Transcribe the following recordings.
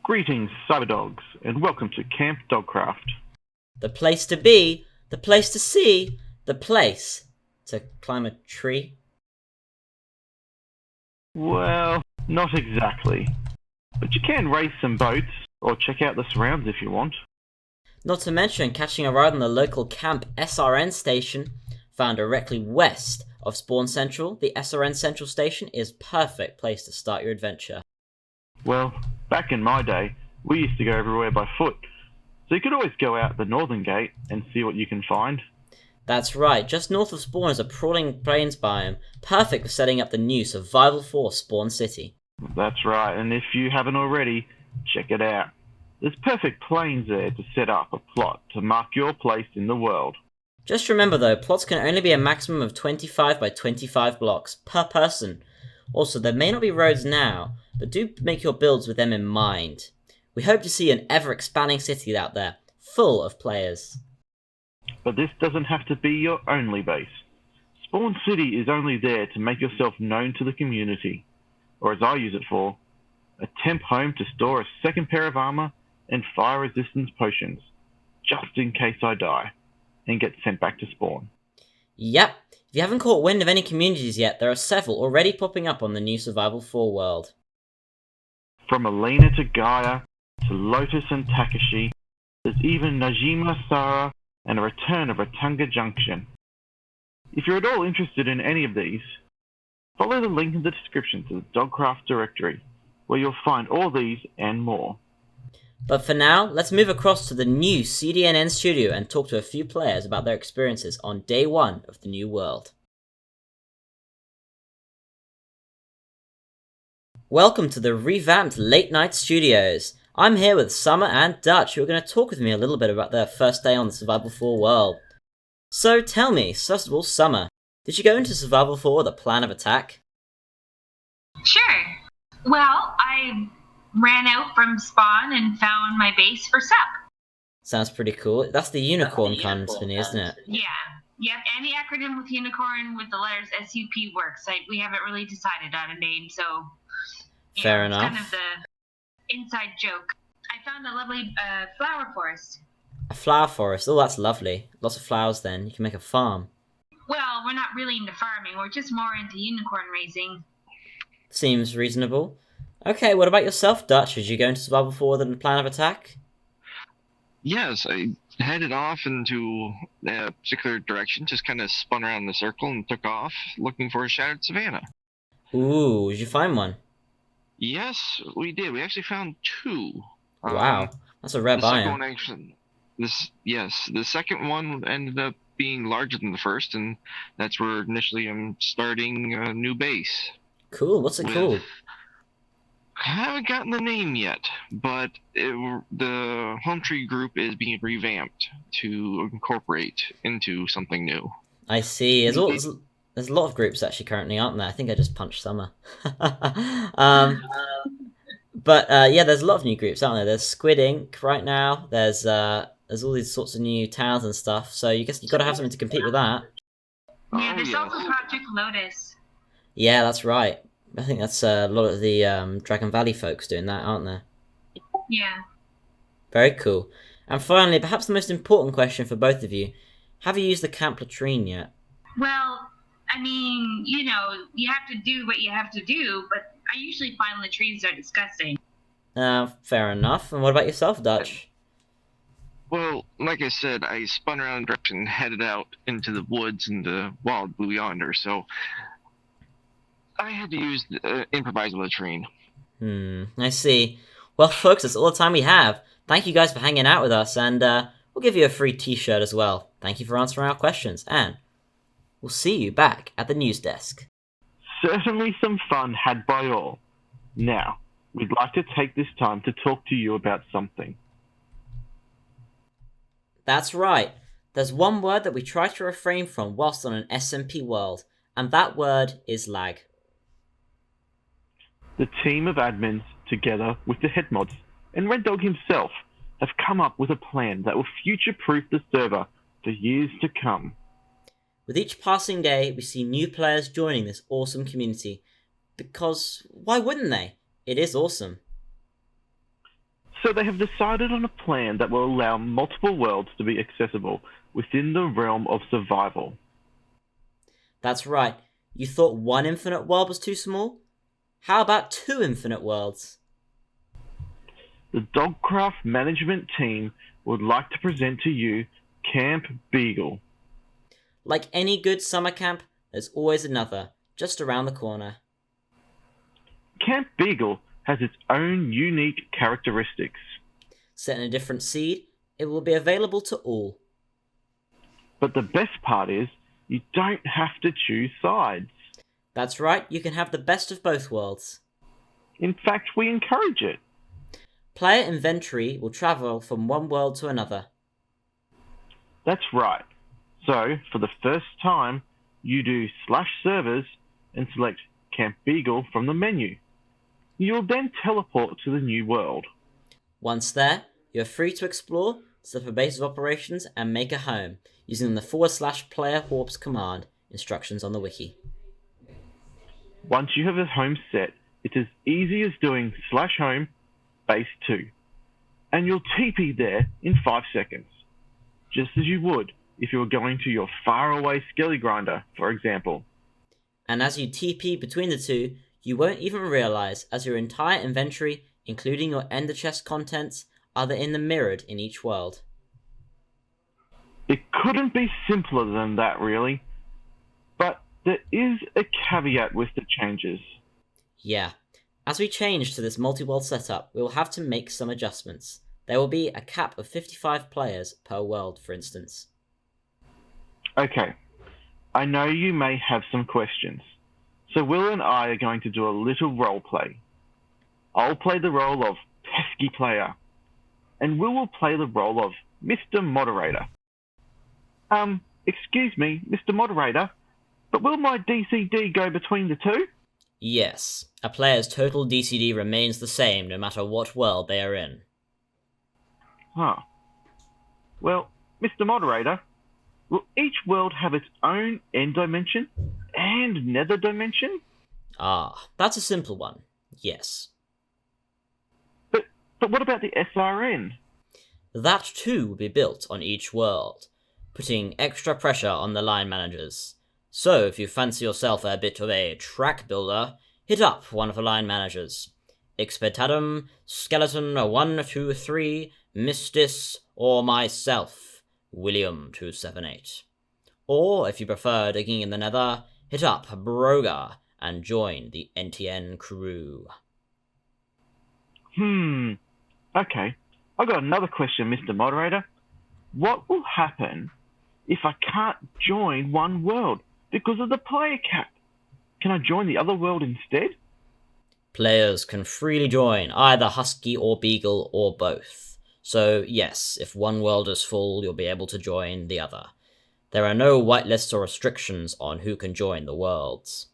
Greetings, Cyberdogs, and welcome to Camp Dogcraft. The place to be, the place to see, the place to climb a tree. Well, not exactly. But you can race some boats, or check out the surrounds if you want. Not to mention catching a ride on the local Camp SRN station, found directly west of Spawn Central. The SRN Central station is a perfect place to start your adventure. Well, back in my day, we used to go everywhere by foot, so you could always go out the northern gate and see what you can find. That's right, just north of Spawn is a sprawling plains biome, perfect for setting up the new Survival 4 Spawn City. That's right, and if you haven't already, check it out. There's perfect plains there to set up a plot to mark your place in the world. Just remember though, plots can only be a maximum of 25 by 25 blocks per person. Also, there may not be roads now, but do make your builds with them in mind. We hope to see an ever-expanding city out there, full of players. But this doesn't have to be your only base. Spawn City is only there to make yourself known to the community, or as I use it for, a temp home to store a second pair of armor and fire resistance potions, just in case I die, and get sent back to Spawn. Yep, if you haven't caught wind of any communities yet, there are several already popping up on the new Survival 4 world. From Alina to Gaia, to Lotus and Takashi, there's even Najima Sara and a return of Ratunga Junction. If you're at all interested in any of these, follow the link in the description to the Dogcraft Directory, where you'll find all these and more. But for now, let's move across to the new CDNN studio and talk to a few players about their experiences on day one of the new world. Welcome to the revamped Late Night Studios. I'm here with Summer and Dutch, who are going to talk with me a little bit about their first day on the Survival 4 world. So tell me, first of all, Summer, did you go into Survival 4 with a plan of attack? Sure. Well, I ran out from spawn and found my base for sup. Sounds pretty cool. That's the unicorn company, isn't it? Yeah. Yep, any acronym with unicorn with the letters SUP works. We haven't really decided on a name, so... Fair enough. It's kind of the inside joke. I found a lovely flower forest. A flower forest? Oh, that's lovely. Lots of flowers then. You can make a farm. Well, we're not really into farming. We're just more into unicorn raising. Seems reasonable. Okay, what about yourself, Dutch? Did you go into Survival 4 with a plan of attack? Yes, I headed off into a particular direction, just kind of spun around in a circle and took off, looking for a shattered savannah. Ooh, did you find one? Yes, we did. We actually found two. Wow, that's a rare the second biome. one actually, the second one ended up being larger than the first, and that's where initially I'm starting a new base. Cool, what's it called? I haven't gotten the name yet, but the home tree group is being revamped to incorporate into something new. I see. There's a lot of groups actually currently, aren't there? I think I just punched Summer. But yeah, there's a lot of new groups, aren't there? There's Squid Ink right now. There's all these sorts of new towns and stuff. So you guess you've got to have something to compete with that. Yeah, there's also Project Lotus. Yeah, that's right. I think that's a lot of the Dragon Valley folks doing that, aren't there? Yeah. Very cool. And finally, perhaps the most important question for both of you. Have you used the camp latrine yet? Well, I mean, you have to do what you have to do, but I usually find latrines are disgusting. Fair enough. And what about yourself, Dutch? Well, like I said, I spun around in direction and headed out into the woods and the wild blue yonder, so I had to use the improvised latrine. I see. Well, folks, that's all the time we have. Thank you guys for hanging out with us, and we'll give you a free t-shirt as well. Thank you for answering our questions, and we'll see you back at the news desk. Certainly some fun had by all. Now, we'd like to take this time to talk to you about something. That's right. There's one word that we try to refrain from whilst on an SMP world, and that word is lag. The team of admins, together with the head mods and Red Dog himself, have come up with a plan that will future-proof the server for years to come. With each passing day, we see new players joining this awesome community. Because why wouldn't they? It is awesome. So they have decided on a plan that will allow multiple worlds to be accessible within the realm of survival. That's right. You thought one infinite world was too small? How about 2 infinite worlds? The Dogcraft management team would like to present to you Camp Beagle. Like any good summer camp, there's always another, just around the corner. Camp Beagle has its own unique characteristics. Set in a different seed, it will be available to all. But the best part is, you don't have to choose sides. That's right, you can have the best of both worlds. In fact, we encourage it. Player inventory will travel from one world to another. That's right. So, for the first time, you do /servers and select Camp Beagle from the menu. You'll then teleport to the new world. Once there, you're free to explore, set up a base of operations, and make a home, using the /player-warps command instructions on the wiki. Once you have a home set, it's as easy as doing /home base 2, and you'll TP there in 5 seconds, just as you would if you were going to your faraway skelly grinder, for example. And as you TP between the two, you won't even realise as your entire inventory, including your ender chest contents, are in the mirrored in each world. It couldn't be simpler than that, really. But there is a caveat with the changes. Yeah. As we change to this multi-world setup, we will have to make some adjustments. There will be a cap of 55 players per world, for instance. Okay, I know you may have some questions, so Will and I are going to do a little role play. I'll play the role of pesky player, and Will play the role of Mr. Moderator. Excuse me, Mr. Moderator, but will my DCD go between the two? Yes, a player's total DCD remains the same no matter what world they are in. Huh. Well, Mr. Moderator, will each world have its own end dimension and nether dimension? Ah, that's a simple one. Yes. But what about the SRN? That too will be built on each world, putting extra pressure on the line managers. So if you fancy yourself a bit of a track builder, hit up one of the line managers. Expectatum, Skeleton 123, Mistis, or myself, William278. Or, if you prefer digging in the nether, hit up Broga and join the NTN crew. Okay. I've got another question, Mr. Moderator. What will happen if I can't join one world because of the player cap? Can I join the other world instead? Players can freely join either Husky or Beagle or both. So yes, if one world is full, you'll be able to join the other. There are no whitelists or restrictions on who can join the worlds.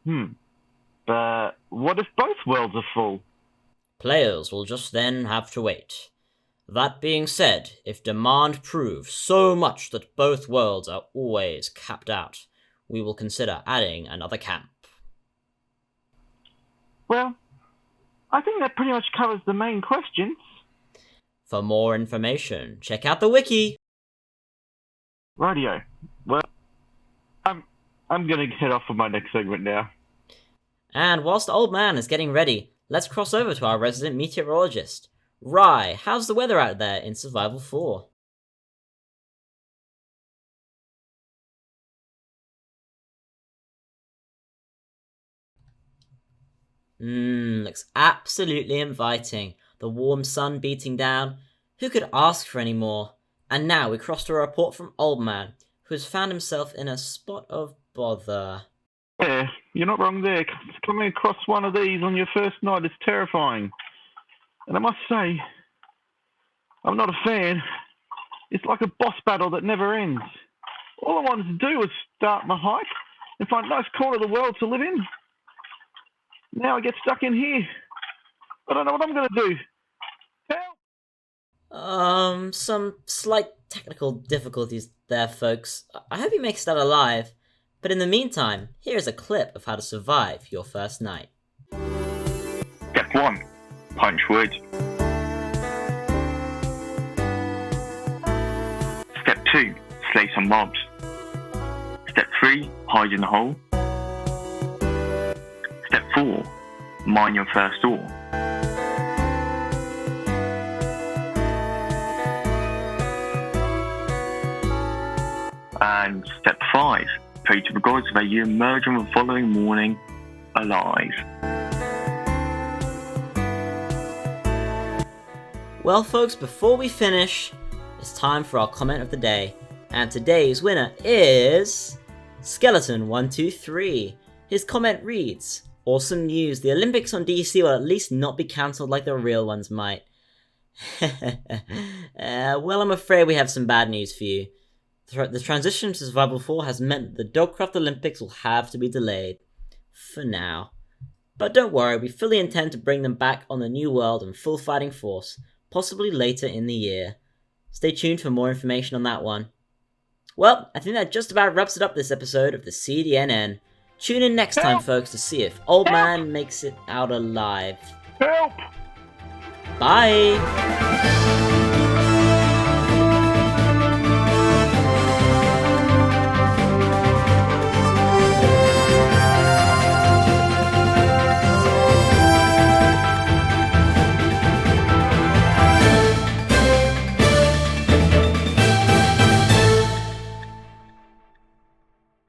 But what if both worlds are full? Players will just then have to wait. That being said, if demand proves so much that both worlds are always capped out, we will consider adding another camp. Well, I think that pretty much covers the main questions. For more information, check out the wiki! Rightio. Well, I'm gonna head off for my next segment now. And whilst the old man is getting ready, let's cross over to our resident meteorologist. Rye, how's the weather out there in Survival 4? Looks absolutely inviting. The warm sun beating down. Who could ask for any more? And now we cross to a report from Old Man, who has found himself in a spot of bother. Yeah, you're not wrong there. Coming across one of these on your first night is terrifying. And I must say, I'm not a fan. It's like a boss battle that never ends. All I wanted to do was start my hike and find a nice corner of the world to live in. Now I get stuck in here. I don't know what I'm going to do. Help! Some slight technical difficulties there, folks. I hope you make it out alive. But in the meantime, here's a clip of how to survive your first night. Step 1. punch wood. Step 2, slay some mobs. Step 3, hide in the hole. Step 4, mine your first ore. And step 5, pray to the gods that you emerge on the following morning alive. Well folks, before we finish, it's time for our comment of the day. And today's winner is Skeleton123. His comment reads, "Awesome news, the Olympics on DC will at least not be cancelled like the real ones might." Well, I'm afraid we have some bad news for you. The transition to Survival 4 has meant that the Dogcraft Olympics will have to be delayed. For now. But don't worry, we fully intend to bring them back on the new world in full fighting force, possibly later in the year. Stay tuned for more information on that one. Well, I think that just about wraps it up this episode of the CDNN. Tune in next time, folks, to see if Old Man makes it out alive. Help! Bye!